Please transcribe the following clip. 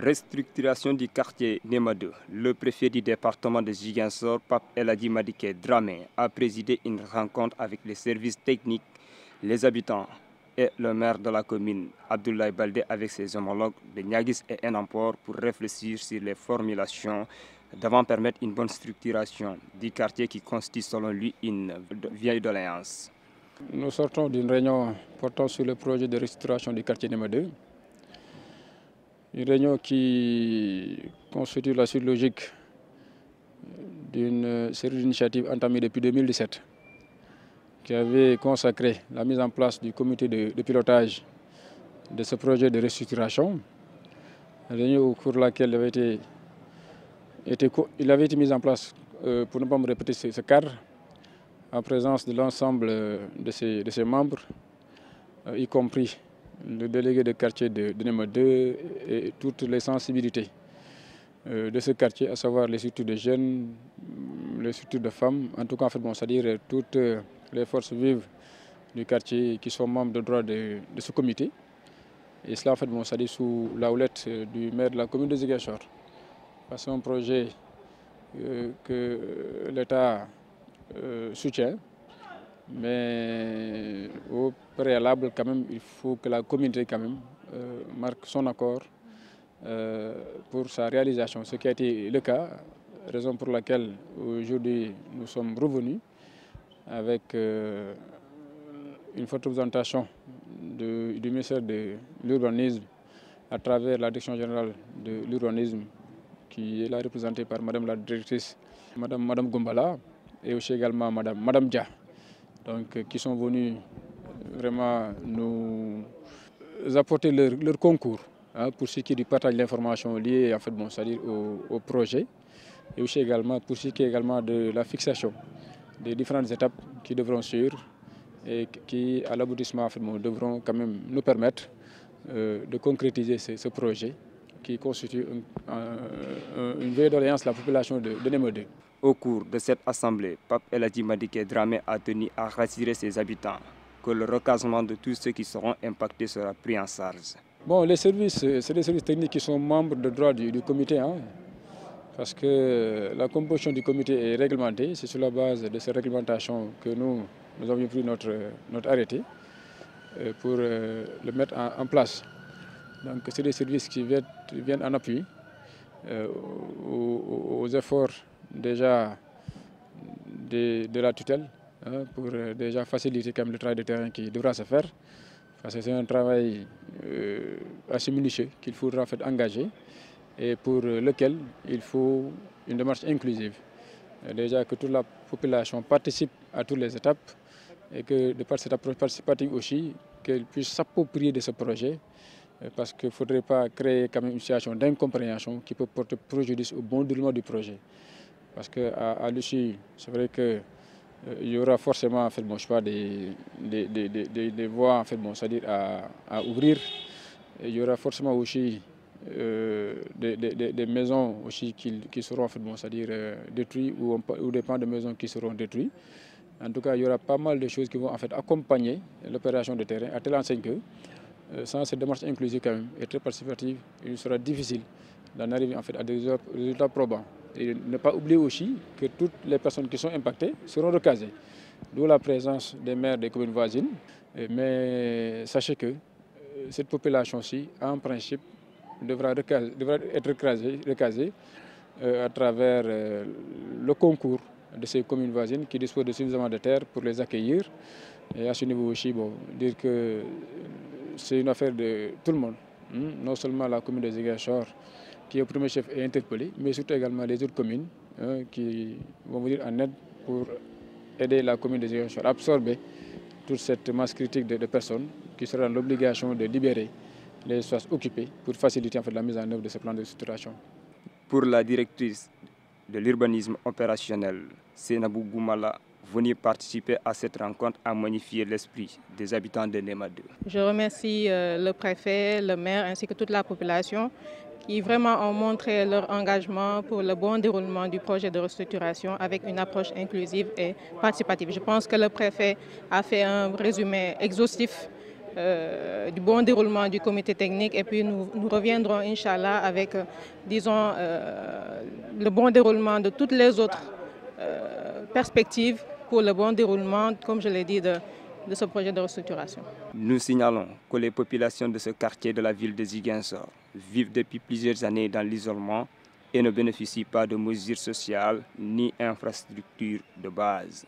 Restructuration du quartier Néma 2. Le préfet du département de Ziguinchor, Pape Elhadji Madické Dramé, a présidé une rencontre avec les services techniques, les habitants et le maire de la commune, Abdoulaye Baldé, avec ses homologues de Niaguis et Enampor pour réfléchir sur les formulations devant permettre une bonne structuration du quartier qui constitue selon lui une vieille doléance. Nous sortons d'une réunion portant sur le projet de restructuration du quartier Néma 2. Une réunion qui constitue la suite logique d'une série d'initiatives entamées depuis 2017 qui avait consacré la mise en place du comité de pilotage de ce projet de restructuration. Une réunion au cours de laquelle il avait été mis en place, pour ne pas me répéter, ce cadre, en présence de l'ensemble de ses membres, y compris le délégué de quartier de Néma 2 et toutes les sensibilités de ce quartier, à savoir les structures de jeunes, les structures de femmes, en tout cas, c'est-à-dire toutes les forces vives du quartier qui sont membres de droit de ce comité. Et cela, c'est-à-dire sous la houlette du maire de la commune de Ziguinchor. C'est un projet que l'État soutient. Mais au préalable, quand même, il faut que la communauté marque son accord pour sa réalisation, ce qui a été le cas, raison pour laquelle aujourd'hui nous sommes revenus avec une forte représentation du ministère de l'Urbanisme à travers la direction générale de l'Urbanisme qui est là représentée par Madame la directrice, Madame Gombala, et aussi également Madame Dia. Donc, qui sont venus vraiment nous apporter leur concours pour ce qui est du partage de l'information liée c'est-à-dire au projet, et aussi également pour ce qui est également de la fixation des différentes étapes qui devront suivre et qui, à l'aboutissement, devront quand même nous permettre de concrétiser ce projet qui constitue une vieille doléance de la population de Néma 2. Au cours de cette assemblée, Pape Elhadji Madické Dramé a tenu à rassurer ses habitants que le recasement de tous ceux qui seront impactés sera pris en charge. Bon, les services, c'est des services techniques qui sont membres de droit du comité, parce que la composition du comité est réglementée. C'est sur la base de cette réglementation que nous avons pris notre arrêté pour le mettre en place. Donc, c'est des services qui viennent en appui aux efforts déjà de la tutelle pour déjà faciliter quand même le travail de terrain qui devra se faire. Parce que c'est un travail assez minutieux qu'il faudra engager et pour lequel il faut une démarche inclusive. Déjà que toute la population participe à toutes les étapes et que de par cette approche participative aussi, qu'elle puisse s'approprier de ce projet parce qu'il ne faudrait pas créer quand même une situation d'incompréhension qui peut porter préjudice au bon déroulement du projet. Parce qu'à l'issue, c'est vrai qu'il y aura forcément des voies c'est-à-dire à ouvrir. Et il y aura forcément aussi des maisons aussi qui seront c'est-à-dire détruites ou des pans de maisons qui seront détruits. En tout cas, il y aura pas mal de choses qui vont accompagner l'opération de terrain à telle enseigne que sans cette démarche inclusive quand même et très participative, il sera difficile d'en arriver à des résultats probants. Et ne pas oublier aussi que toutes les personnes qui sont impactées seront recasées, d'où la présence des maires des communes voisines. Mais sachez que cette population-ci, en principe, devra être recasée à travers le concours de ces communes voisines qui disposent de suffisamment de terre pour les accueillir. Et à ce niveau aussi, dire que c'est une affaire de tout le monde, non seulement la commune de Ziguinchor, qui au premier chef est interpellé, mais surtout également les autres communes qui vont venir en aide pour aider la commune de Ziguinchor à absorber toute cette masse critique de personnes qui seront dans l'obligation de libérer les espaces occupés pour faciliter la mise en œuvre de ce plan de structuration. Pour la directrice de l'urbanisme opérationnel, Seynabou Goumala, venir participer à cette rencontre a magnifié l'esprit des habitants de Néma 2. Je remercie le préfet, le maire ainsi que toute la population qui vraiment ont montré leur engagement pour le bon déroulement du projet de restructuration avec une approche inclusive et participative. Je pense que le préfet a fait un résumé exhaustif du bon déroulement du comité technique et puis nous reviendrons, Inch'Allah, avec, disons, le bon déroulement de toutes les autres perspectives pour le bon déroulement, comme je l'ai dit, de ce projet de restructuration. Nous signalons que les populations de ce quartier de la ville de Ziguinchor vivent depuis plusieurs années dans l'isolement et ne bénéficient pas de mesures sociales ni infrastructures de base.